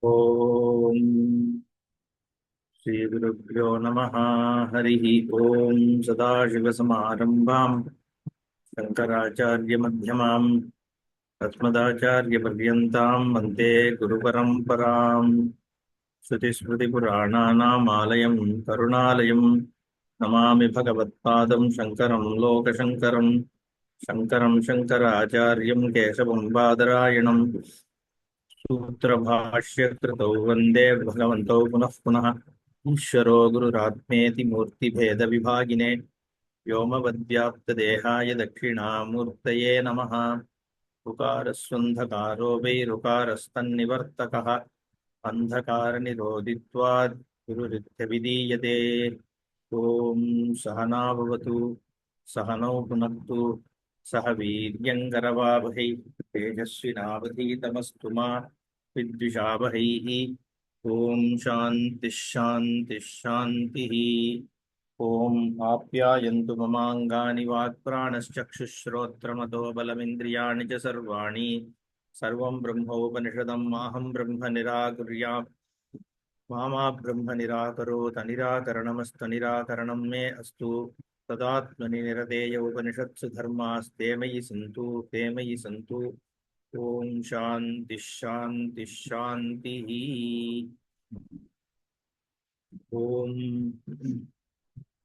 ओम श्री गुरुभ्यो नमः। हरि ओम। सदाशिवसमारंभां शंकराचार्यमध्यमाम् अस्मदाचार्यपर्यन्तां वन्दे गुरुपरम्पराम्। श्रुतिस्मृतिपुराणानामालयं करुणालयं नमामि भगवत्पादं शङ्करं लोकशङ्करं। शङ्करं शङ्कराचार्यं केशवं बादरायणं सूत्रभाष्यकृतौ वन्दे भगवन्तौ पुनः पुनः। ईश्वरो गुरुरात्मेति मूर्तिभेदविभागिने व्योमवद्व्याप्तदेहाय दक्षिणामूर्तये नमः। ऋकारस्वन्धकारो वैरुकारस्तन्निवर्तकः अन्धकारनिरोधित्वात् गुरुरित्यभिधीयते। ॐ सहना भवतु सहनौ पुनक्तु सह वीर्यङ्करवावहै तेजस्विनावधीतमस्तु मा विद्विषावहैः। ॐ शान्तिः शान्तिः शान्तिः। ॐ आप्यायन्तु ममाङ्गानि वाक्प्राणश्चक्षुश्रोत्रमतो बलमिन्द्रियाणि च सर्वाणि सर्वं ब्रह्मोपनिषदं माहं ब्रह्म निराकुर्याम्। मा ब्रह्म निराकरोत् अनिराकरणमस्तु निराकरणं मे अस्तु। तदात्मनि निरतेय उपनिषत्सु धर्मास्ते मयि सन्तु ते मयि सन्तु। ॐ शान्तिः शान्तिः शान्तिः। ॐ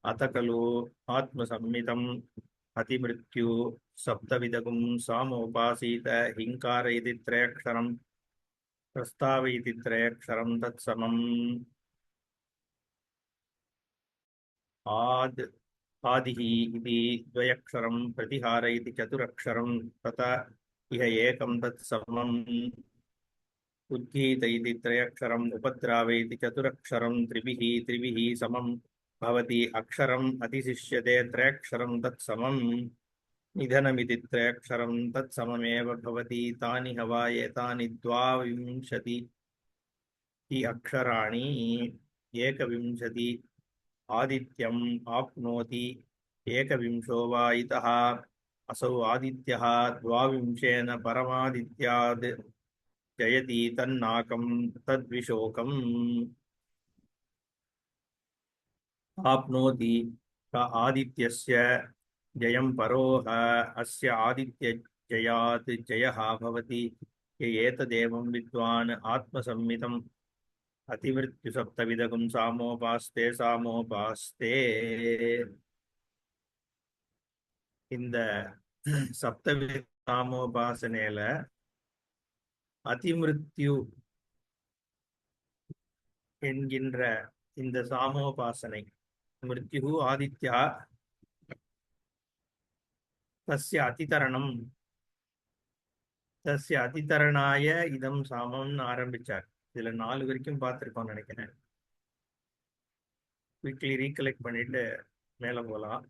अथ खलु आत्मसम्मितम् अतिमृत्यु सप्तविदगुं सामोपासीत हिंकार इति त्रयक्षरम् प्रस्ताव इति त्रयक्षरं तत्समम्। आद् आदिः इति द्वयक्षरं प्रतिहार इति चतुरक्षरं तत इह एकं तत्समम्। उद्गीत इति त्रयक्षरम् उपद्राव इति चतुरक्षरं त्रिभिः समं भवति। अक्षरम् अतिशिष्यते त्रयक्षरं तत्समम्। निधनमिति त्रयक्षरं तत्सममेव भवति। तानि हवा एतानि द्वाविंशति अक्षराणि एकविंशति आदित्यम् आप्नोति एकविंशो वा इतः असौ आदित्यः द्वाविंशेन परमादित्याद् जयति तन्नाकं तद्विशोकम्। आप्नोति क आदित्यस्य जयं परोह अस्य आदित्यजयात् जयः भवति। य एतदेवं विद्वान् आत्मसम्मितम् अतिमृत्युसप्तविदगुं सामोपास्ते सामोपास्ते। இந்த சப்தவித சாமோபாசனையில அதிமிருத்யு என்கின்ற இந்த சாமோபாசனை மிருத்யு ஆதித்யா தஸ்ய அதிதரணம் தஸ்ய அதிதரணாய இதம் சாமம்னு ஆரம்பிச்சார். இதுல 4 வரைக்கும் பார்த்துருக்கோம் நினைக்கிறேன். குவிக்லி ரீகலெக்ட் பண்ணிட்டு மேல போலாம்.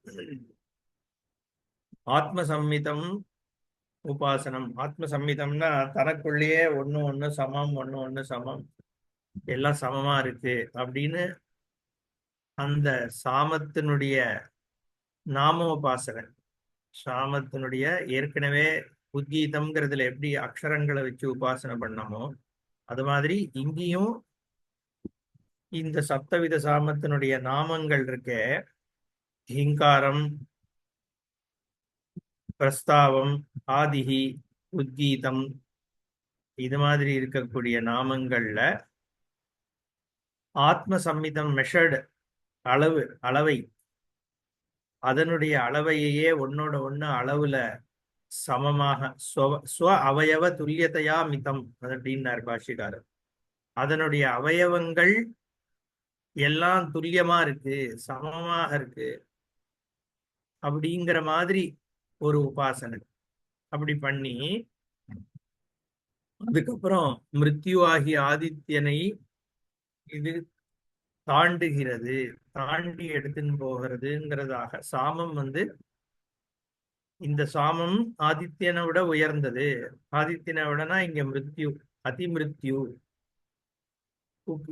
ஆத்மசம்மிதம் உபாசனம். ஆத்மசம்மிதம்னா தனக்குள்ளேயே ஒண்ணு ஒண்ணு சமம் ஒண்ணு ஒண்ணு சமம் எல்லாம் சமமா இருக்கு அப்படின்னு அந்த சாமத்தினுடைய நாமோபாசனை. சாமத்தினுடைய ஏற்கனவே உத்கீதம்ங்கிறதுல எப்படி அக்ஷரங்களை வச்சு உபாசனை பண்ணமோ அது மாதிரி இங்கேயும் இந்த சப்தவித சாமத்தினுடைய நாமங்கள் இருக்க ஹிங்காரம் பிரஸ்தாவம் ஆதிஹி உத்கீதம் இது மாதிரி இருக்கக்கூடிய நாமங்கள்ல ஆத்ம சம்மிதம் மெஷர்டு அளவை அதனுடைய அளவையே ஒன்னோட ஒண்ணு அளவுல சமமாக ஸ்வ அவயவ துல்லியத்தையா மிதம் அப்படின்னார் பாஷ்யக்காரர். அதனுடைய அவயவங்கள் எல்லாம் துல்லியமா இருக்கு சமமாக இருக்கு அப்படிங்கிற மாதிரி ஒரு உபாசனை. அப்படி பண்ணி அதுக்கப்புறம் மிருத்யு ஆகிய ஆதித்யனை இது தாண்டுகிறது தாண்டி எடுத்துன்னு போகிறதுங்கிறதாக சாமம் இந்த சாமம் ஆதித்யனை விட உயர்ந்தது. ஆதித்யனை விடனா இங்க மிருத்யு அதிமிருத்யு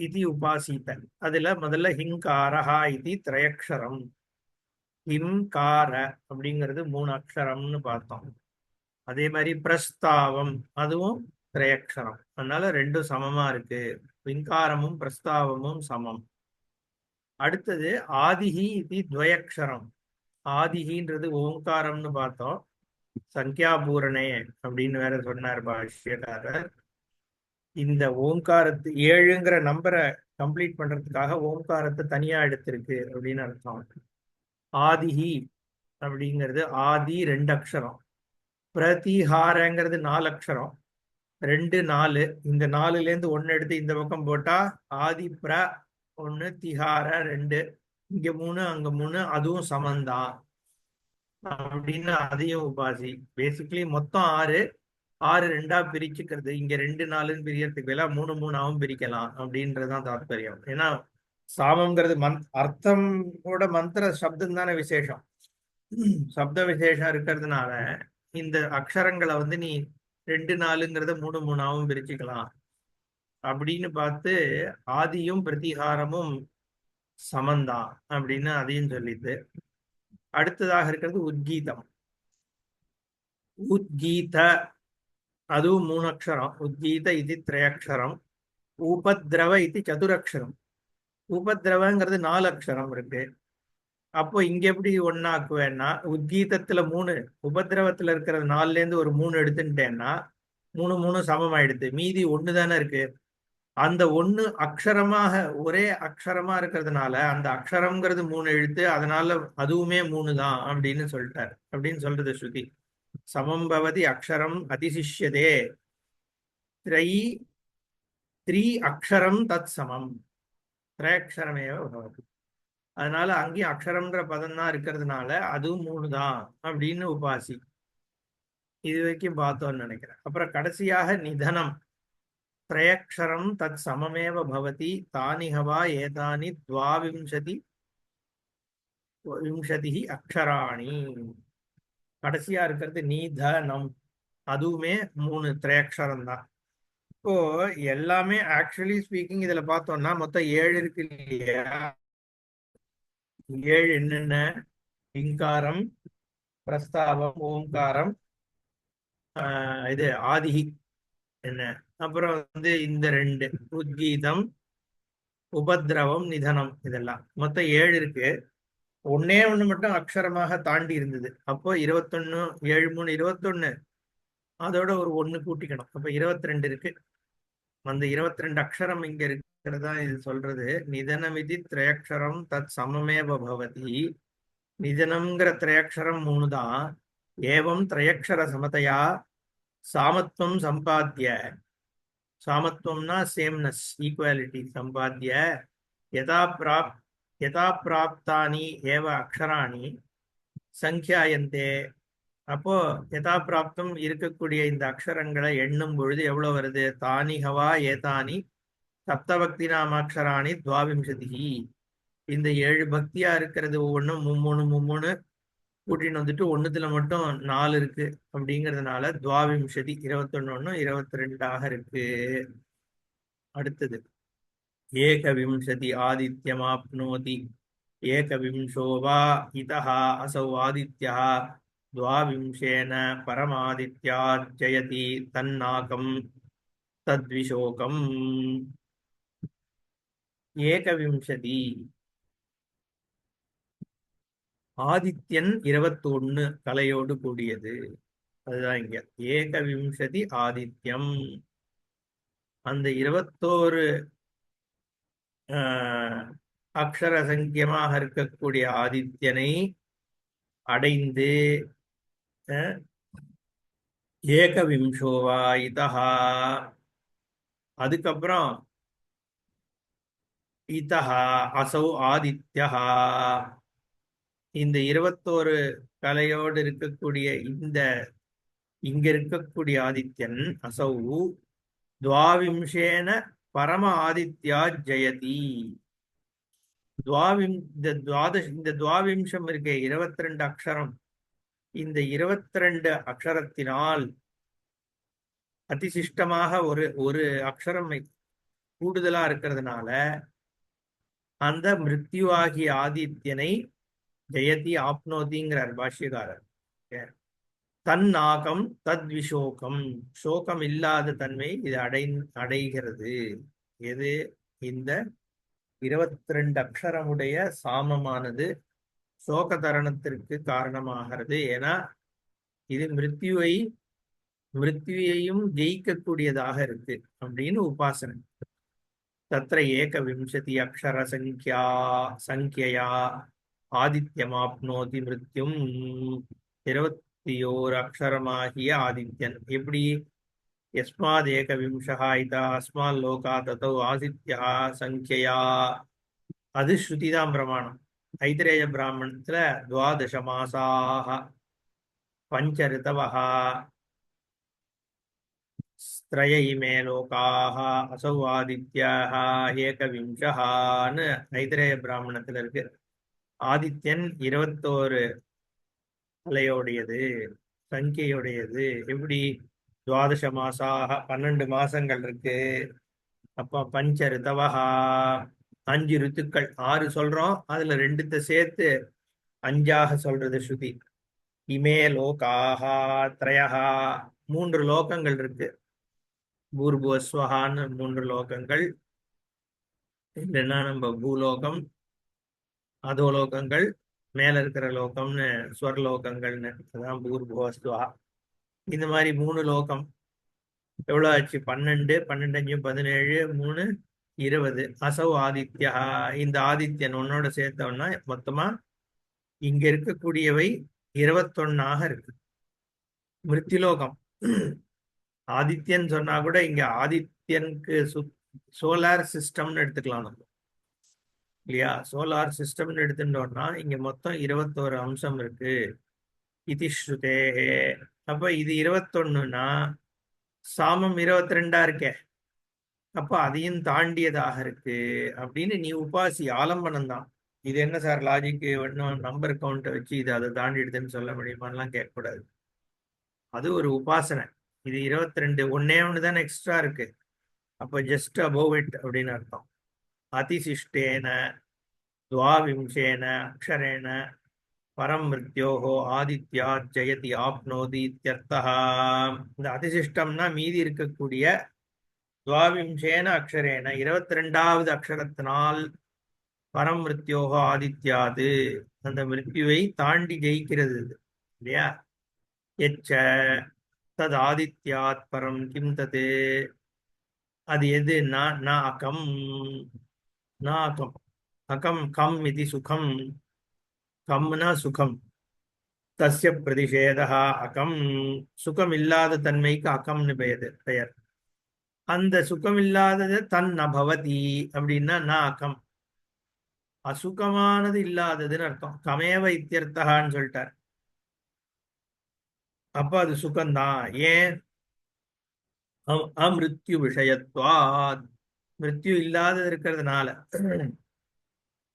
இது உபாசித்த. அதுல முதல்ல ஹிங்காரஹா இது திரையக்ஷரம். ஹிம்கார அப்படிங்கிறது 3 அக்ஷரம்னு பார்த்தோம். அதே மாதிரி பிரஸ்தாவம் அதுவும் திரையக்ஷரம். அதனால ரெண்டும் சமமா இருக்கு. விங்காரமும் பிரஸ்தாவமும் சமம். அடுத்தது ஆதிஹி இது துவயக்ஷரம். ஆதிஹின்றது ஓங்காரம்னு பார்த்தோம். சங்கியாபூரணே அப்படின்னு வேற சொன்னார் பாஷ்யக்காரர். இந்த ஓங்காரத்து 7ங்கிற நம்பரை கம்ப்ளீட் பண்றதுக்காக ஓங்காரத்தை தனியா எடுத்திருக்கு அப்படின்னு அர்த்தம். ஆதிஹி அப்படிங்கிறது ஆதி 2 அக்ஷரம், பிரதிஹாரங்கிறது 4 அக்ஷரம், 2 4. இந்த 4லேருந்து 1 எடுத்து இந்த பக்கம் போட்டா ஆதி பிர 1, திஹார 2, இங்க 3 அங்க 3, அதுவும் சமந்தான் அப்படின்னு அதையும் உபாசி. பேசிக்கலி மொத்தம் 6, 6 2ஆ பிரிச்சுக்கிறது. இங்க 2 4ன்னு பிரியறதுக்கு பதிலா 3 3ஆவும் பிரிக்கலாம் அப்படின்றதுதான் தாற்பயம். ஏன்னா சாமம்ங்கிறது அர்த்தம் கூட மந்திர சப்தம் தானே விசேஷம். சப்த விசேஷம் இருக்கிறதுனால இந்த அக்ஷரங்களை வந்து நீ 2 4ங்கிறத 3 3ஆவும் பிரிச்சுக்கலாம் அப்படின்னு பார்த்து ஆதியும் பிரதிகாரமும் சமந்தான் அப்படின்னு அதையும் சொல்லிட்டு அடுத்ததாக இருக்கிறது உத்கீதம். உத்கீத அதுவும் 3 அக்ஷரம். உத்கீத இது திரையக்ஷரம். உபத்ரவ இது சதுரக்ஷரம். உபத்ரவங்கிறது 4 அக்ஷரம் இருக்கு. அப்போ இங்க எப்படி ஒன்னாக்குவேன்னா உத்கீதத்துல 3, உபதிரவத்துல இருக்கிற 4லேருந்து ஒரு 3 எடுத்துட்டேன்னா 3 3 சமமாயிடுது. மீதி 1 தானே இருக்கு. அந்த 1 அக்ஷரமாக ஒரே அக்ஷரமா இருக்கிறதுனால அந்த அக்ஷரம்ங்கிறது 3 எழுத்து, அதனால அதுவுமே 3 தான் அப்படின்னு சொல்லிட்டார். அப்படின்னு சொல்றது ஸ்ருதி. சமம்பவதி அக்ஷரம் அதிசிஷ்யதே த்ரை த்ரீ அக்ஷரம் தத் சமம் திரையக்ஷரமேவ பவதி. அதனால அங்கேயும் அக்ஷரம்ன்ற பதம் தான் இருக்கிறதுனால அதுவும் 3 தான் அப்படின்னு உபாசி. இது வரைக்கும் பார்த்தோம்னு நினைக்கிறேன். அப்புறம் கடைசியாக நிதனம். திரையக்ஷரம் தத் சமமேவ பவதி தானிஹவா ஏதானி துவாவிம்சதி விம்சதி அக்ஷராணி. கடைசியா இருக்கிறது நிதனம். அதுவுமே 3 திரையக்ஷரம் தான். இப்போ எல்லாமே ஆக்சுவலி ஸ்பீக்கிங் இதுல பார்த்தோம்னா மொத்தம் 7 இருக்கு இல்லையா. 7 என்னென்ன? இங்காரம், பிரஸ்தாவம், ஓங்காரம், இது ஆதிஹி என்ன, அப்புறம் வந்து இந்த 2 உத்கீதம், உபத்ரவம், நிதனம். இதெல்லாம் மொத்தம் 7 இருக்கு. ஒன்னே ஒண்ணு மட்டும் அக்ஷரமாக தாண்டி இருந்தது. அப்போ 21, 7 3 21, அதோட ஒரு 1 கூட்டிக்கணும். அப்ப 22 இருக்கு. அந்த 22 அக்ஷரம் இங்க இருக்கிறதா இது சொல்றது. நிதனமிதி திரையக்ஷரம் தத் சமமேவ பவதி. நிதனம்ங்கிற திரையக்ஷரம் 3 தான். ஏவம் திரையக்ஷர சமதையா சாமத்துவம் சம்பாத்திய. சாமத்துவம்னா சேம்னஸ், ஈக்குவாலிட்டி. சம்பாத்திய யதா பிராப்தானி ஏவ அக்ஷராணி சங்கியாயந்தே. அப்போ யதா பிராப்தம் இருக்கக்கூடிய இந்த அக்ஷரங்களை எண்ணும் பொழுது எவ்வளவு வருது? தானி ஹவா ஏதானி சப்தபக்தி நாமாட்சராணி துவாவிம்சதி. இந்த 7 பக்தியா இருக்கிறது ஒவ்வொன்றும் 3 3 கூட்டின்னு வந்துட்டு ஒண்ணுத்துல மட்டும் 4 இருக்கு. அப்படிங்கிறதுனால துவாவிம்சதி 21 22 இருக்கு. அடுத்தது ஏகவிம்சதி ஆதித்யமாப்னோதி ஏகவிம்சோ வா இதஹ அசௌ ஆதித்யः द्वाविंशेन परमादित्यात् जयति तन्नाकं तद्विशोकम्. ஏகவிம்சதி ஆதித்யன் 21 கலையோடு கூடியது. அதுதான் இங்க ஏகவிம்சதி ஆதித்யம். அந்த 21 அக்ஷர சங்கியமாக இருக்கக்கூடிய ஆதித்யனை அடைந்து ஏகவிம்சோவா இதஹா. அதுக்கப்புறம் இதஹா அசௌ ஆதித்யஹா. இந்த 21 கலையோடு இருக்கக்கூடிய இங்க இருக்கக்கூடிய ஆதித்யன் அசௌ துவாவிம்சேன பரம ஆதித்யா ஜெயதி. இந்த துவாவிம்சம் இருக்கே 22 அக்ஷரம். இந்த 22 அக்ஷரத்தினால் அதிசிஷ்டமாக ஒரு அக்ஷரம் கூடுதலா இருக்கிறதுனால அந்த மிருத்யுவாகிய ஆதித்யனை ஜெயதி ஆப்னோதிங்கிறார் பாஷ்யக்காரர். தன்னாகம் தத்விசோகம், சோகம் இல்லாத தன்மை இது அடைகிறது. எது? இந்த 22 அக்ஷரமுடைய சாமமானது சோக தரணத்திற்கு காரணமாகிறது. ஏன்னா இது மிருத்யுவையும் ஜெயிக்கக்கூடியதாக இருக்கு அப்படின்னு உபாசனை. தத்ர ஏகவிம்சதி அக்ஷர சங்கியா ஆதித்யமாப்னோதி மிருத்யும். 21 அக்ஷரமாகிய ஆதித்யன். எப்படி? யஸ்மாத் ஏகவிம்சா இதா அஸ்மால் லோகா ததோ ஆதித்யா சங்கியா. அது ஸ்ருதிதான் பிரமாணம். ஐத்திரேய பிராமணத்துல 12 மாசாக பஞ்ச ரிதவः ஸ்த்ரய இமே லோகாः அசௌ ஆதித்யः ஏகவிம்சஹான்னு ஐத்திரேய பிராமணத்துல இருக்கு. ஆதித்யன் 21 தலையோடையது, சங்கையுடையது. எப்படி? 12 மாசாக 12 மாசங்கள் இருக்கு. அப்ப பஞ்ச ரிதவஹா 5 ரித்துக்கள். 6 சொல்றோம், அதுல 2 சேர்த்து 5ஆக சொல்றது ஸ்ருதி. இமே லோகாஹா த்ரயஹா 3 லோகங்கள் இருக்கு. பூர்புவஸ்வஹான்னு 3 லோகங்கள். இல்லைன்னா நம்ம பூலோகம், அதோலோகங்கள், மேல இருக்கிற லோகம்னு ஸ்வர்லோகங்கள்னு. அதான் பூர்புவஸ்வா. இந்த மாதிரி 3 லோகம். எவ்வளவு ஆச்சு? 12, 12 17, 3 20. அசௌ ஆதித்யா, இந்த ஆதித்யன் உன்னோட சேர்த்தோம்னா மொத்தமா இங்க இருக்கக்கூடியவை 21ஆக இருக்கு. மிருத்திலோகம். ஆதித்யன் சொன்னா கூட இங்க ஆதித்யனுக்கு சோலார் சிஸ்டம்னு எடுத்துக்கலாம் நம்ம, இல்லையா? சோலார் சிஸ்டம்னு எடுத்துட்டோம்னா இங்க மொத்தம் 21 அம்சம் இருக்கு. இது ஸ்ருதே. அப்ப இது 21னா சாமம் 22ஆ இருக்கே, அப்ப அதையும் தாண்டியதாக இருக்கு அப்படின்னு நீ உபாசி. ஆலம்பனம் தான் இது. என்ன சார் லாஜிக்கு? இன்னும் நம்பர் கவுண்ட்டை வச்சு இது அதை தாண்டிடுதுன்னு சொல்ல முடியுமான்லாம் கேட்கக்கூடாது. அது ஒரு உபாசனை. இது 22 ஒன்னே ஒண்ணுதான் எக்ஸ்ட்ரா இருக்கு. அப்ப ஜஸ்ட் அபோவ் இட் அப்படின்னு அர்த்தம். அதிசிஷ்டேன துவாவிம்சேன அக்ஷரேன பரம் மிருத்யோகோ ஆதித்யா ஜெயதி ஆப்னோதி இத்யர்த்தா. இந்த அதிசிஷ்டம்னா மீதி இருக்கக்கூடிய துவாவிம்சேன அக்ஷரேன 22வது அக்ஷரத்தினால் பரம் மிருத்யோகோ ஆதித்யாது அந்த மிருத்யுவை தாண்டி ஜெயிக்கிறது, இல்லையா? எச்ச தது ஆதித்யாத் பரம் கிம் தது. அது எது? அகம். அகம். அகம் கம் இது சுகம். கம்னா சுகம். தஸ்ய பிரதிஷேதா அகம். சுகம் இல்லாத தன்மைக்கு அகம்னு பெயர். அந்த சுகம் இல்லாதது தன் நபவதி அப்படின்னா அகம். அசுகமானது இல்லாததுன்னு அர்த்தம். கமேவ இத்தியர்த்தகான்னு சொல்லிட்டார். அப்ப அது சுகம்தான். ஏன்? அமிருத்யு விஷயத்வாத். மிருத்யு இல்லாத இருக்கிறதுனால.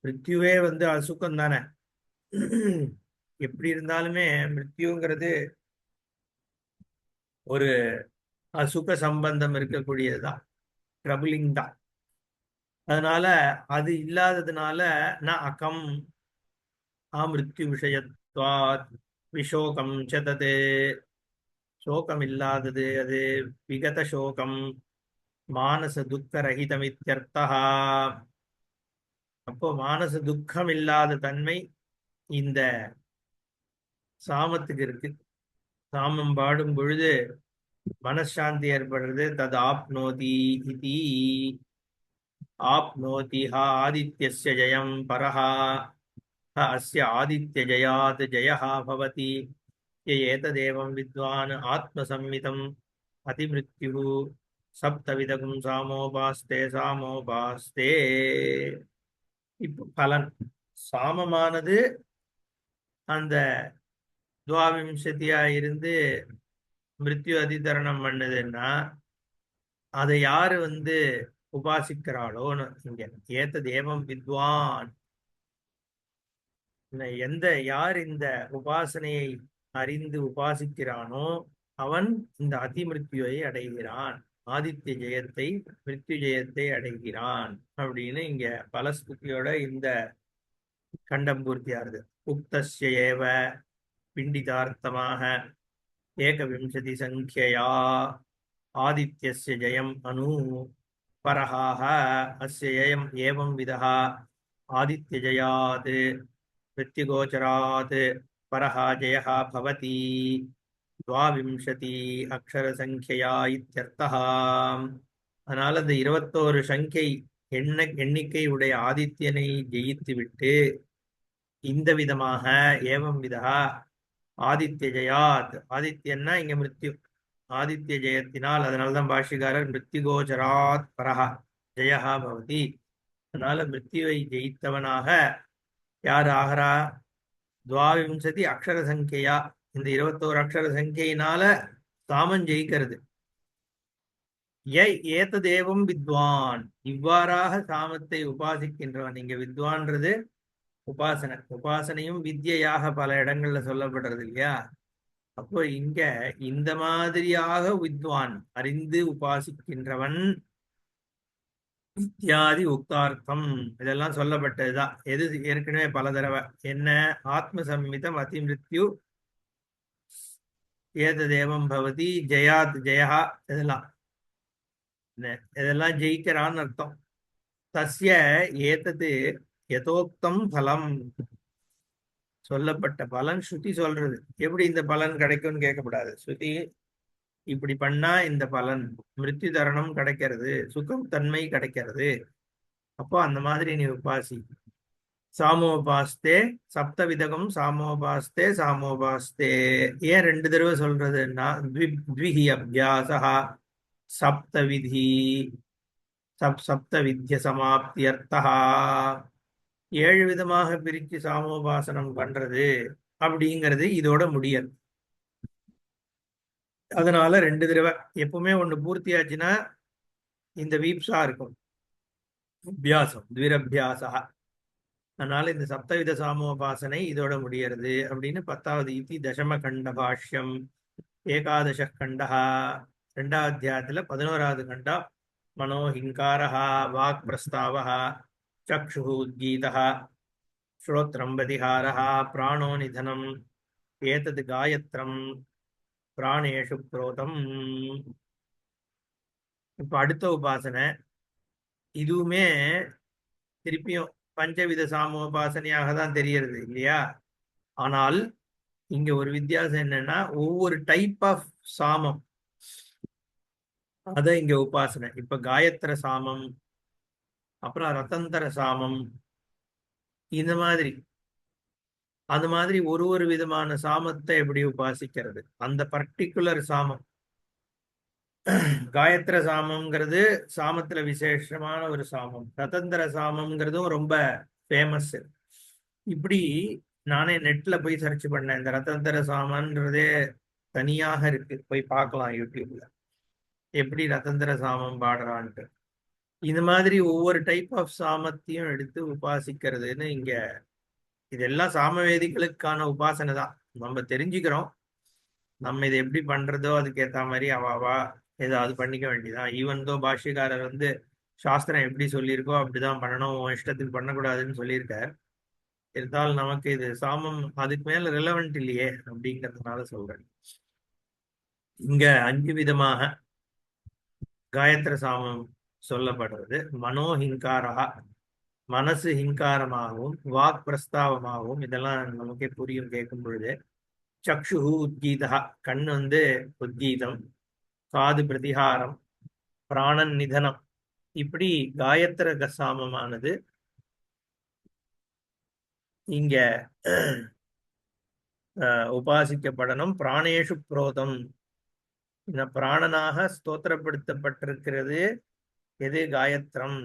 மிருத்யுவே அசுகம் தானே. எப்படி இருந்தாலுமே மிருத்யுங்கிறது ஒரு அசுக சம்பந்தம் இருக்கக்கூடியதுதான், ட்ரபிளிங் தான். அதனால அது இல்லாததுனால அகம் அமிருத்யு விஷயத்வாத் விஷோகம் சதது. சோகம் இல்லாதது அது. விகத சோகம் மானச துக்க ரஹிதமித்யர்த்தா. அப்போ மானச துக்கம் இல்லாத தன்மை இந்த சாமத்துக்கு இருக்கு. சாமம் பாடும் பொழுது மனசாந்தி ஏற்படுறது. தது ஆப்னோதி இதி. ஆப்னோதி ஹா ஆதித்யஸ்ய ஜெயம் பரஹா அஸ்ய ஆதித்ய ஜயாத் ஜெயஹ பவதி ஏததேவம் வித்வான் ஆத்மசம்மிதம் அதிமிருத்யு சப்தவிதகும் சாமோபாஸ்தே. இப்போ பலன். சாமமானது அந்த துவாவிம்சதியா இருந்து மிருத்யு அதிதரணம் பண்ணுதுன்னா அதை யாரு உபாசிக்கிறாளோன்னு இங்க ஏத்த தேவம் வித்வான். யார் இந்த உபாசனையை அறிந்து உபாசிக்கிறானோ அவன் இந்த அதிமிருத்யுவை அடைகிறான். ஆதித்ய ஜெயத்தை, மிருத்யு ஜெயத்தை அடைகிறான் அப்படின்னு இங்க பலஸ்துதியோட இந்த கண்டம் பூர்த்தியாருது. உக்தஸ்ய ஏவ பிண்டிதார்த்தமாக एकविंशति संख्यया आदित्यस्य जयम् अनु परहाः अस्य जयम् एवं विधः आदित्यजयात् वृत्तिगोचरात् परः जयः भवति द्वाविंशति अक्षरसंख्यया इत्यर्थः அதனால இந்த 21 சங்கை எண்ணிக்கை உடைய ஆதித்யனை ஜெயித்து விட்டு இந்த விதமாக ஏவம் விதா ஆதித்ய ஜெயாத் ஆதித்யன்னா இங்க மிருத்யு ஆதித்ய ஜெயத்தினால் அதனால்தான் பாஷ்யக்காரர் மிருத்யுகோச்சராத் பரஹா ஜெயஹா பவதி அதனால மிருத்யுவை ஜெயித்தவனாக யார் ஆகிறா துவாவிம்சதி அக்ஷர சங்கையா இந்த 21 அக்ஷர சங்கையினால சாமம் ஜெயிக்கிறது ஏததேவம் வித்வான் இவ்வாறாக சாமத்தை உபாசிக்கின்றவன் இங்க வித்வான்றது உபாசனையும் வித்யாக பல இடங்கள்ல சொல்லப்படுறது இல்லையா அப்போ இங்க இந்த மாதிரியாக வித்வான் அறிந்து உபாசிக்கின்றவன் இத்தியாதி உக்தார்த்தம் இதெல்லாம் சொல்லப்பட்டதுதான் எது ஏற்கனவே பல தடவை என்ன ஆத்ம சம்மிதம் அதிமிருத்யு ஏததேவம் பவதி ஜெயாத் ஜெயா இதெல்லாம் ஜெயிக்கிறான்னு அர்த்தம் தஸ்ய ஏதது யதோக்தம் பலம் சொல்லப்பட்ட பலன் ஸ்ருதி சொல்றது எப்படி இந்த பலன் கிடைக்கும்னு கேட்கக்கூடாது ஸ்ருதி இப்படி பண்ணா இந்த பலன் மிருத்யு தருணம் கிடைக்கிறது சுகம் தன்மை கிடைக்கிறது அப்போ அந்த மாதிரி நீ உபாசி சாமோபாஸ்தே சப்தவிதகம் சாமோபாஸ்தே ஏன் 2 தடவை சொல்றதுன்னா த்விஹி அபியாசா சப்தவிதி சப்தவித்ய சமாப்தியர்த்தா 7 விதமாக பிரித்து சாமோபாசனம் பண்றது அப்படிங்கிறது இதோட முடியாது அதனால 2 தடவை எப்பவுமே ஒண்ணு பூர்த்தியாச்சுன்னா இந்த வீப்ஸா இருக்கும் அபியாசம் த்விரபியாசா அதனால இந்த சப்தவித சாமோபாசனை இதோட முடியறது அப்படின்னு 10வது இதி தசம கண்ட பாஷ்யம் ஏகாதச கண்டா 2வது அத்தியாயத்துல 11வது கண்டா மனோஹிங்காரா வாக் பிரஸ்தாவः चक्षुः उद्गीतः श्रोत्रं बदिहारः प्राणो निधनम् एतद् गायत्रं प्राणेषु प्रोतम् இப்ப அடுத்த உபாசனை இதுவுமே திருப்பியும் பஞ்சவித சாமோபாசனையாக தான் தெரியறது இல்லையா ஆனால் இங்க ஒரு வித்தியாசம் என்னன்னா ஒவ்வொரு டைப் ஆஃப் சாமம் அத இங்க உபாசனை இப்ப காயத்ர சாமம் அப்புறம் ரத்தந்தர சாமம் இந்த மாதிரி அந்த மாதிரி ஒரு விதமான சாமத்தை எப்படி உபாசிக்கிறது அந்த பர்டிகுலர் சாமம் காயத்ர சாமம்ங்கிறது சாமத்துல விசேஷமான ஒரு சாமம் ரத்தந்தர சாமம்ங்கிறதும் ரொம்ப ஃபேமஸ் இப்படி நானே நெட்ல போய் சர்ச் பண்ணேன் இந்த ரத்தந்தர சாமன்றதே தனியாக இருக்கு போய் பார்க்கலாம் யூடியூப்ல எப்படி ரத்தந்தர சாமம் பாடுறான்ட்டு இந்த மாதிரி ஒவ்வொரு டைப் ஆஃப் சாமத்தையும் எடுத்து உபாசிக்கிறதுன்னு இங்க இதெல்லாம் சாமவேதிகளுக்கான உபாசனை தான் நம்ம தெரிஞ்சுக்கிறோம் நம்ம இதை எப்படி பண்றதோ அதுக்கு ஏத்த மாதிரி அவாவா ஏதாவது பண்ணிக்க வேண்டியதான் ஈவன் தோ பாஷ்யக்காரர் சாஸ்திரம் எப்படி சொல்லியிருக்கோ அப்படிதான் பண்ணணும் இஷ்டத்துக்கு பண்ணக்கூடாதுன்னு சொல்லியிருக்கார் இருந்தாலும் நமக்கு இது சாமம் அதுக்கு மேல ரிலவெண்ட் இல்லையே அப்படிங்கிறதுனால சொல்றேன் இங்க 5 விதமாக காயத்ர சாமம் சொல்லப்படுறது மனோஹிங்காரா மனசு ஹிங்காரமாகவும் வாக் பிரஸ்தாவமாகவும் இதெல்லாம் நமக்கே புரியும் கேட்கும் பொழுது சக்ஷு உத்கீதா கண் உத்கீதம் காது பிரதிகாரம் பிராணன் நிதனம் இப்படி காயத்ர சாமமானது இங்க உபாசிக்கப்படணும் பிராணேஷு புரோதம் இந்த பிராணனாக ஸ்தோத்திரப்படுத்தப்பட்டிருக்கிறது எது காயத்ரம்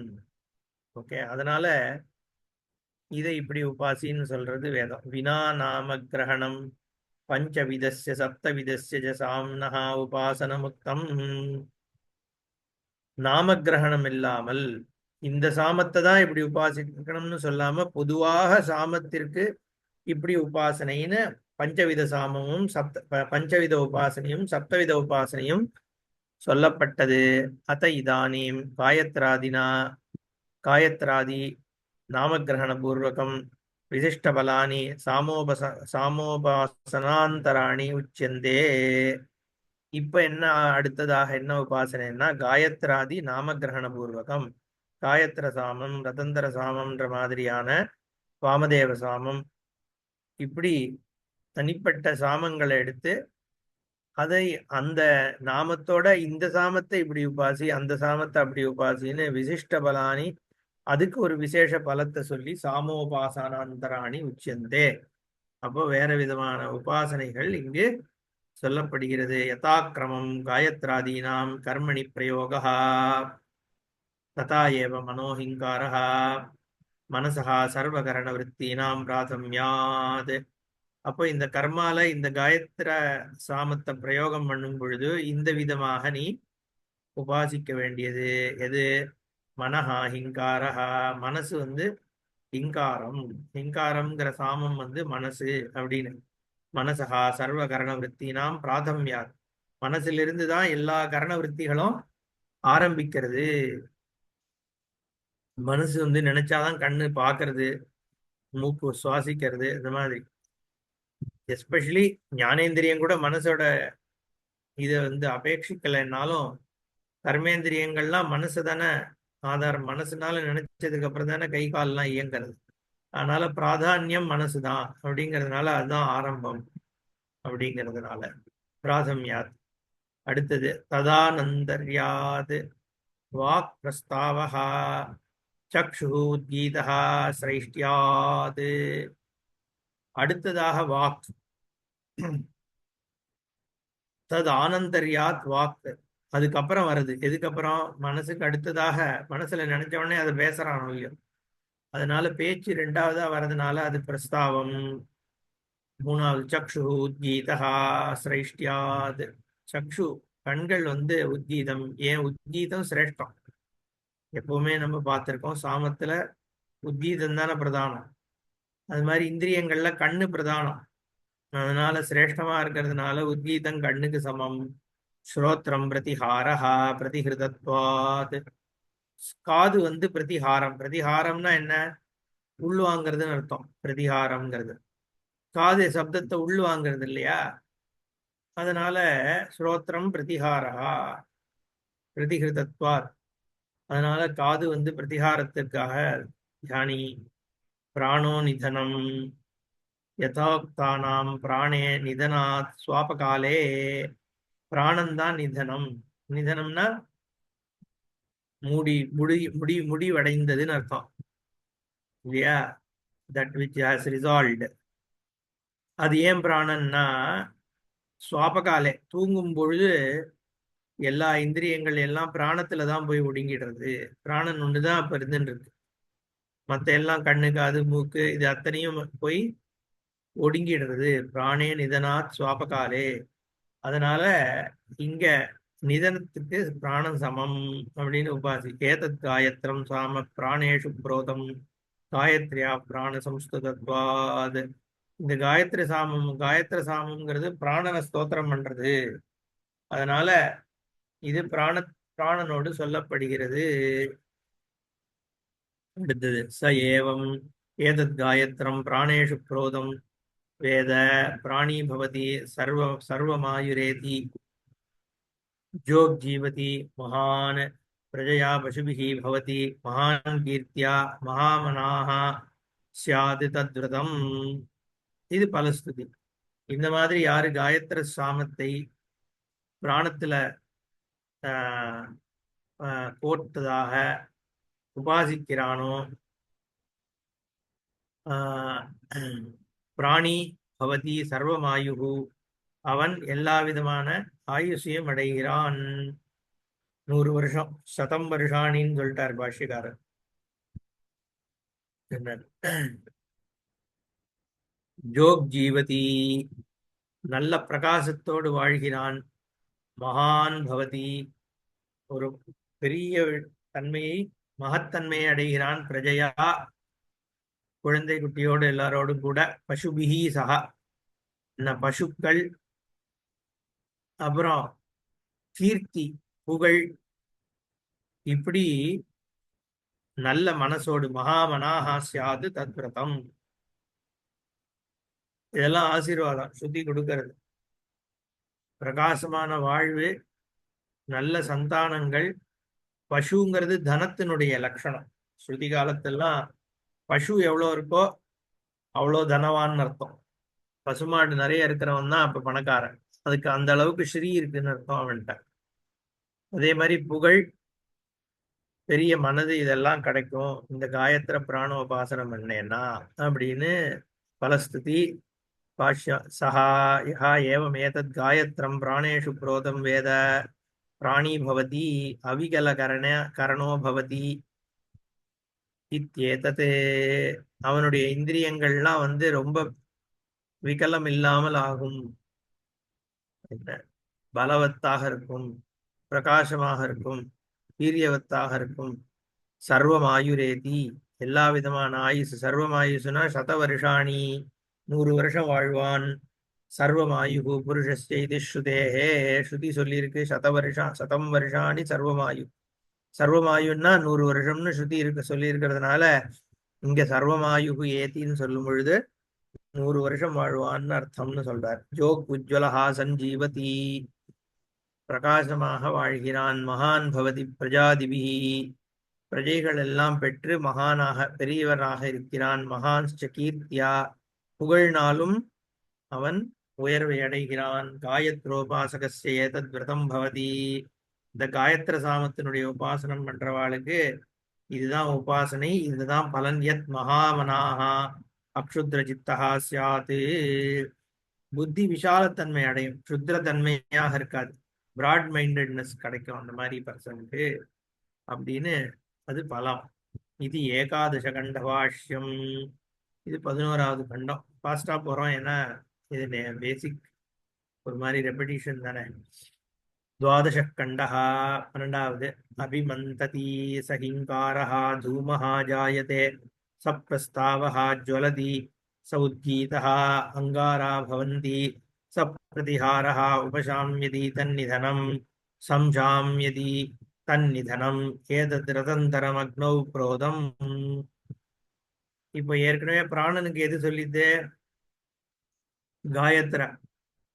ஓகே அதனால இதை இப்படி உபாசின்னு சொல்றது வேதம் வினா நாம கிரகணம் பஞ்சவிதஸ்ய சப்தவிதஸ்ய சாம்னஹா உபாசனமுக்தம் நாம கிரகணம் இல்லாமல் இந்த சாமத்தை தான் இப்படி உபாசிக்கணும்னு சொல்லாம பொதுவாக சாமத்திற்கு இப்படி உபாசனைன்னு பஞ்சவித சாமமும் பஞ்சவித உபாசனையும் சப்தவித உபாசனையும் சொல்லப்பட்டது அத இதானீம் காயத்ராதி நாமகிரகண பூர்வகம் விசிஷ்டபலானி சாமோபாசனாந்தராணி உச்சந்தே. இப்ப என்ன அடுத்ததாக என்ன உபாசனைன்னா காயத்ராதி நாமகிரகண பூர்வகம், காயத்ர சாமம், ரதந்திர சாமம்ன்ற மாதிரியான வாமதேவ சாமம், இப்படி தனிப்பட்ட சாமங்களை எடுத்து அதை அந்த நாமத்தோட இந்த சாமத்தை இப்படி உபாசி, அந்த சாமத்தை அப்படி உபாசின்னு விசிஷ்ட பலானி, அதுக்கு ஒரு விசேஷ பலத்தை சொல்லி சாமோபாசனாந்தராணி உச்சியந்தே. அப்போ வேற விதமான உபாசனைகள் இங்கு சொல்லப்படுகிறது. யதாக்கிரமம் காயத்ராதீனாம் கர்மணி பிரயோகா ததா ஏவ மனோஹிங்காரः மனசா சர்வகரண விருத்தீனாம் பிராதம்யாத். அப்போ இந்த கர்மால இந்த காயத்ர சாமத்தை பிரயோகம் பண்ணும் பொழுது இந்த விதமாக நீ உபாசிக்க வேண்டியது எது? மனஹா ஹிங்காரஹா, மனசு வந்து ஹிங்காரம். ஹிங்காரம்ங்கிற சாமம் வந்து மனசு அப்படின்னு. மனசா சர்வ கரண விற்த்தினாம் பிராதம்யாத், மனசிலிருந்து தான் எல்லா கரண விற்த்திகளும் ஆரம்பிக்கிறது. மனசு வந்து நினைச்சாதான் கண்ணு பார்க்கறது, மூக்கு சுவாசிக்கிறது, இந்த மாதிரி. எஸ்பெஷலி ஞானேந்திரியம் கூட மனசோட இதை வந்து அபேட்சிக்கலைன்னாலும் கர்மேந்திரியங்கள்லாம் மனசு தானே ஆதாரம். மனசுனால நினைச்சதுக்கு அப்புறம் தானே கை கால்லாம் இயங்கிறது. அதனால பிராதானியம் மனசு தான் அப்படிங்கிறதுனால அதுதான் ஆரம்பம் அப்படிங்கிறதுனால பிராதம்யாத். அடுத்தது ததானந்தர்யாது வாக் பிரஸ்தாவஹா சக்ஷு உத்கீதா சிரைஷ்டியாது. அடுத்ததாக வாக். தது ஆனந்தர்யாத் வாக், அதுக்கப்புறம் வருது. எதுக்கப்புறம்? மனசுக்கு அடுத்ததாக மனசுல நினைச்ச உடனே அதை பேசுறான் இல்லையோ, அதனால பேச்சு ரெண்டாவதா வர்றதுனால அது பிரஸ்தாவம். மூணாவது சக்ஷு உத்கீதா சிரைஷ்டியாது. சக்ஷு கண்கள் வந்து உத்கீதம். ஏன் உத்கீதம் சிரேஷ்டம்? எப்பவுமே நம்ம பார்த்திருக்கோம் சாமத்துல உத்கீதம் தானே பிரதானம். அது மாதிரி இந்திரியங்கள்ல கண்ணு பிரதானம். அதனால சிரேஷ்டமா இருக்கிறதுனால உத்கீதம் கண்ணுக்கு சமம். ஸ்ரோத்ரம் பிரதிஹாரஹா பிரதிஹிருதத்வாத். காது வந்து பிரதிஹாரம். பிரதிஹாரம்னா என்ன? உள்வாங்கிறதுன்னு அர்த்தம். பிரதிஹாரம்ங்கிறது காது சப்தத்தை உள்வாங்கிறது இல்லையா? அதனால ஸ்ரோத்ரம் பிரதிஹாரஹா பிரதிஹிருதத்வாத். அதனால காது வந்து பிரதிஹாரத்திற்காக தியானி. பிராணோ நிதனம் யதோக்தானாம் பிராணே நிதனாத் சுவாபகாலே. பிராணந்தான் நிதனம். நிதனம்னா முடிவடைந்ததுன்னு அர்த்தம் இல்லையா? That which has resolved. அது ஏன் பிராணன்னா சுவாபகாலே தூங்கும் பொழுது எல்லா இந்திரியங்கள் எல்லாம் பிராணத்துல தான் போய் ஒடுங்கிடுறது. பிராணன் ஒண்ணுதான் அப்ப இருந்துட்டு இருக்கு. மத்த எல்லாம் கண்ணு காது மூக்கு இது அத்தனையும் போய் ஒடுங்கிடுறது. பிராணே நிதனாத் சுவாபகாலே. அதனால இங்க நிதனத்துக்கு பிராணம் சமம் அப்படின்னு உபாசி. ஏதத் காயத்ரம் சாம பிராணேஷு புரோதம் காயத்ரியா பிராண சம்ஸ்துதத்வாத். இந்த காயத்ரி சாமம்ங்கிறது பிராணனை ஸ்தோத்திரம் பண்றது. அதனால இது பிராணனோடு சொல்லப்படுகிறது. அடுத்தது ச ஏவம் ஏதத் காயத்ரம் பிராணேஷு புரோதம் வேத பிராணி பவதி சர்வமாயுரேதி ஜோக் ஜீவதி மகான் பிரஜயா பசுபிஹி பவதி மகான் கீர்த்தியா மகாமனாக சியாது தத்விரதம். இது பலஸ்துதி. இந்த மாதிரி யாரு காயத்ர சாமத்தை பிராணத்துல கோர்த்ததாக உபாசிக்கிறானோ பிராணி பவதி சர்வமாயு, அவன் எல்லா விதமான ஆயுஷையும் அடைகிறான். 100 வருஷம், சதம் வருஷானின்னு சொல்லிட்டார் பாஷ்யக்காரர். ஜோக் ஜீவதி, நல்ல பிரகாசத்தோடு வாழ்கிறான். மகான் பவதி, ஒரு பெரிய தன்மையை மகத்தன்மையை அடைகிறான். பிரஜையா, குழந்தை குட்டியோடு எல்லாரோடும் கூட. பசுபிஹி சகா, பசுக்கள். அப்புறம் கீர்த்தி புகழ். இப்படி நல்ல மனசோடு மகாமனாக சியாது தத்விரதம். இதெல்லாம் ஆசீர்வாதம் ஸ்ருதி கொடுக்கிறது. பிரகாசமான வாழ்வு, நல்ல சந்தானங்கள். பசுங்கிறது தனத்தினுடைய லட்சணம். ஸ்ருதி காலத்தெல்லாம் பசு எவ்வளோ இருக்கோ அவ்வளோ தனவான்னு அர்த்தம். பசுமாடு நிறைய இருக்கிறவன் தான் அப்ப பணக்காரன். அதுக்கு அந்த அளவுக்கு ஸ்ரீ இருக்குன்னு அர்த்தம் அவன்கிட்ட. அதே மாதிரி புகழ், பெரிய மனது, இதெல்லாம் கிடைக்கும் இந்த காயத்ர பிராணோபாசனம் பண்ணேன்னா அப்படின்னு பலஸ்துதி. பாஷ்ய சஹா யஹா ஏவம் ஏதத் காயத்ரம் பிராணேஷு புரோதம் வேத பிராணி பவதி அவிகல கரணோ பவதி இத்யேதத். அவனுடைய இந்திரியங்கள்லாம் ரொம்ப விகலம் இல்லாமல் ஆகும், பலவத்தாக இருக்கும், பிரகாசமாக இருக்கும், வீரியவத்தாக இருக்கும். சர்வமாயுரேதி, எல்லா விதமான ஆயுசு. சர்வமாயுசுனா சதவருஷாணி, 100 வருஷம் வாழ்வான். சர்வமாயு புருஷஸ்ய இது ஸ்ருதேஹே, ஸ்ருதி சொல்லியிருக்கு சதம் வருஷாணி சர்வமாயு. சர்வமாயுன்னா 100 வருஷம்னு ஸ்ருதி சொல்லி இருக்கிறதுனால இங்க சர்வமாயு ஏத்தின்னு சொல்லும் பொழுது 100 வருஷம் வாழ்வான்னு அர்த்தம்னு சொல்றார். ஜோக் உஜ்வலஹா சஞ்சீவதி, பிரகாசமாக வாழ்கிறான். மகான் பவதி பிரஜாதிபிஹி, பிரஜைகள் எல்லாம் பெற்று மகானாக பெரியவராக இருக்கிறான். மகான் கீர்த்தியா, புகழ்னாலும் அவன் உயர்வை அடைகிறான். காயத்ரோபாசகஸ்ய ஏதத் விரதம் பவதி, இந்த காயத்ர சாமத்தினுடைய உபாசனம் பண்றவாளுக்கு இதுதான் உபாசனை, இதுதான் பலன். யத் மகாமனாகா அக்ஷுத்ர சித்தகா சியாத்து, புத்தி விஷாலத்தன்மை அடையும், க்ஷுத்ர தன்மையாக இருக்காது, பிராட் மைண்டட்னஸ் கிடைக்கும் அந்த மாதிரி பர்சனுக்கு அப்படின்னு அது பலம். இது ஏகாதச கண்டபாஷ்யம். இது 11வது கண்டம். ஃபாஸ்டா போறோம் ஏன்னா இது பேசிக் ஒரு மாதிரி ரெப்படிஷன் தானே. द्वादश खण्डः 12வது. अभिमन्तति सहिंकारः धूमः जायते सप्रस्तावः ज्वलति स उद्गीतः अंगारा भवन्ति सप्रतिहारः उपशाम्यति तन्निधनं संशाम्यति तन्निधனம் ஏதத்ரதந்தரம் அக்னௌ புரோதம். இப்போ ஏற்கனவே பிராணனுக்கு எது சொல்லிது? காயத்ர.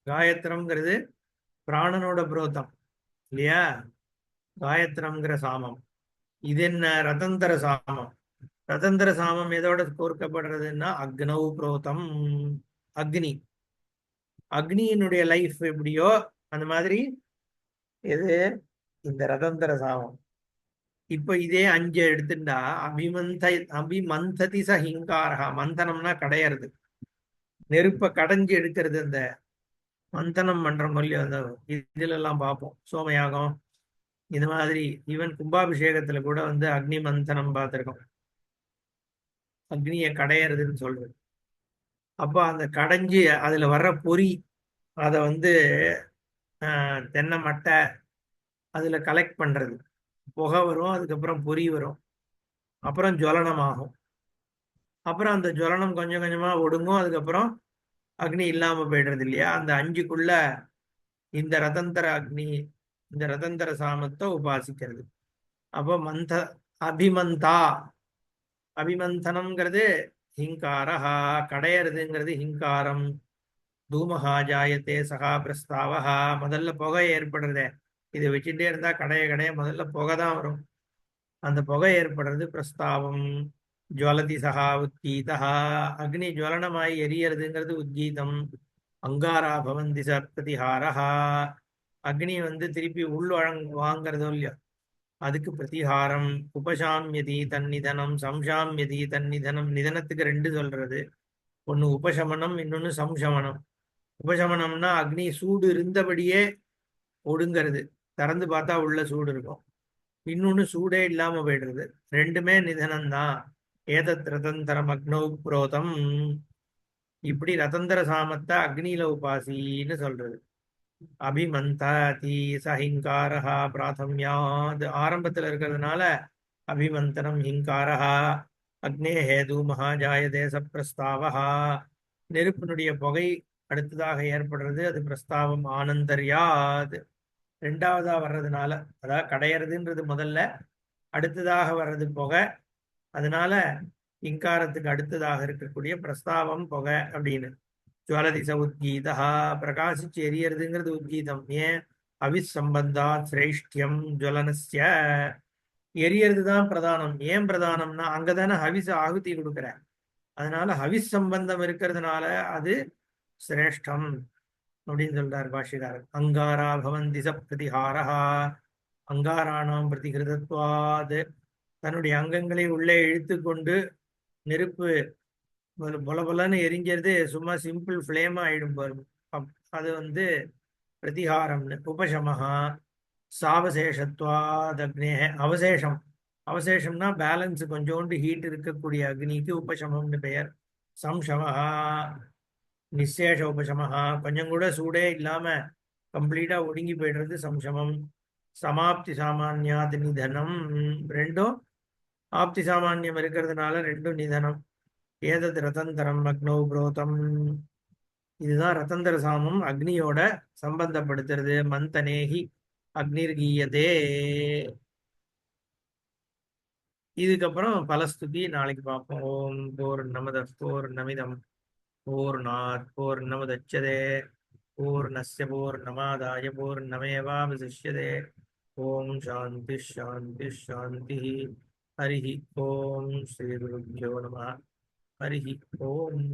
காயத்ரம்ங்கிறது பிராணனோட புரோதம் இல்லையா? காயத்ரம்ங்கிற சாமம். இது என்ன? ரதந்தர சாமம். ரதந்தர சாமம் எதோட கோர்க்கப்படுறதுன்னா அக்னௌ புரோதம், அக்னி. அக்னியினுடைய லைஃப் எப்படியோ அந்த மாதிரி எது இந்த ரதந்தர சாமம். இப்ப இதே 5 எடுத்துட்டா அபிமந்ததி சஹிங்காரா. மந்தனம்னா கடையிறது, நெருப்ப கடைஞ்சு எடுக்கிறது. அந்த மந்தனம் பண்ற மொழியோ அந்த இதுல எல்லாம் பார்ப்போம். சோமயாகம் இந்த மாதிரி ஈவன் கும்பாபிஷேகத்துல கூட அக்னி மந்தனம் பார்த்திருக்கோம். அக்னியை கடையிறதுன்னு சொல்றது. அப்போ அந்த கடைஞ்சி அதுல வர்ற பொறி அதை தென்னை மட்டை அதுல கலெக்ட் பண்றது. புகை வரும், அதுக்கப்புறம் பொறி வரும், அப்புறம் ஜுவலனம் ஆகும். அப்புறம் அந்த ஜுவலனம் கொஞ்சம் கொஞ்சமா ஒடுங்கும், அதுக்கப்புறம் அக்னி இல்லாம போயிடுறது இல்லையா? அந்த 5க்குள்ள இந்த ரதந்தர அக்னி, இந்த ரதந்தர சாமத்தை உபாசிக்கிறது. அப்போ அபிமந்தா, அபிமந்தனம்ங்கிறது ஹிங்காரஹா, கடையறதுங்கிறது ஹிங்காரம். தூமஹா ஜாயத்தே சகா பிரஸ்தாவஹா, முதல்ல புகை ஏற்படுறதே. இதை வச்சுட்டே இருந்தா கடைய முதல்ல புகை தான் வரும். அந்த புகை ஏற்படுறது பிரஸ்தாவம். ஜுவலதி சகா உத்கீதா, அக்னி ஜுவலனமாய் எரியறதுங்கிறது உத்கீதம். அங்காரா பவந்தி ச பிரதிஹாரஹா, அக்னி திருப்பி வாங்கிறதோ இல்லையோ அதுக்கு பிரதிஹாரம். உபசாமியதி தன்னிதனம், சம்சாமியதி தன்னிதனம். நிதனத்துக்கு 2 சொல்றது, ஒன்னு உபசமனம், இன்னொன்னு சம்சமனம். உபசமனம்னா அக்னி சூடு இருந்தபடியே ஒடுங்கிறது, திறந்து பார்த்தா உள்ள சூடு இருக்கும். இன்னொன்னு சூடே இல்லாம போயிடுறது. ரெண்டுமே நிதனம்தான். ஏதத் ரதந்தரம் அக்னௌ புரோதம். இப்படி ரதந்தர சாமத்தை அக்னியில உபாசின்னு சொல்றது. அபிமந்தாதி சஹிங்காரஹா பிராதம்யாத், ஆரம்பத்துல இருக்கிறதுனால அபிமந்தனம் ஹிங்காரஹா. அக்னே ஹேது மகாஜாயதே சப்பிரஸ்தாவஹா, நெருப்பினுடைய புகை அடுத்ததாக ஏற்படுறது, அது பிரஸ்தாவம். ஆனந்தர்யாத், 2வதா வர்றதுனால, அதாவது கடையறதுன்றது முதல்ல, அடுத்ததாக வர்றது புகை. அதனால இங்காரத்துக்கு அடுத்ததாக இருக்கக்கூடிய பிரஸ்தாவம் புகை அப்படின்னு. ஜுவலதி ச உத்கீதா, பிரகாசிச்சு எரியறதுங்கிறது உத்கீதம். ஏன்? அவிஸ் சம்பந்தா சிரேஷ்டியம் ஜுவலனஸ்ய, எரியறது தான் பிரதானம். ஏன் பிரதானம்னா அங்கதானே ஹவிஸ் ஆகுதி கொடுக்குற, அதனால ஹவிஸ் சம்பந்தம் இருக்கிறதுனால அது சிரேஷ்டம் அப்படின்னு சொல்றார் பாஷ்யக்காரர். அங்காரா பவந்தி ச பிரதிஹாரஹா, அங்காராணாம் பிரதிகிருதத்வாது, தன்னுடைய அங்கங்களை உள்ளே இழுத்து கொண்டு நெருப்பு பொல பொலன்னு எரிஞ்சது சும்மா சிம்பிள் ஃப்ளேமா ஆயிடும் பாருங்க. அது வந்து பிரதிகாரம்னு. உபசமஹா சாவசேஷத்வாத் அக்னே, அவசேஷம், அவசேஷம்னா பேலன்ஸ் கொஞ்சோண்டு ஹீட் இருக்கக்கூடிய அக்னிக்கு உபசமம்னு பெயர். சம்சமஹா நிசேஷ உபசமஹா, கொஞ்சம் கூட சூடே இல்லாம கம்ப்ளீட்டா ஒடுங்கி போயிடுறது சம்சமம். சமாப்தி சாமானியாத் நிதனம், ரெண்டும் ஆப்தி சாமானியம் இருக்கிறதுனால ரெண்டும் நிதனம். ஏதது ரதந்தரம் அக்னோ புரோதம், இதுதான் ரதந்தர சாமம் அக்னியோட சம்பந்தப்படுத்துறது. மந்தனேகி அக்னிர் கீயதே. இதுக்கப்புறம் பலஸ்துதி நாளைக்கு பார்ப்போம். ஓம் பூர்ணமத பூர்ணமிதம் பூர்ணாத் பூர்ணமுதச்யதே பூர்ணஸ்ய பூர்ணமாதாய பூர்ணமேவாவசிஷ்யதே. ஓம் சாந்தி ஷாந்தி ஷாந்தி. ஹரிஹி ஓம் ஸ்ரீ குருभ्यो நமः. ஹரிஹி ஓம்.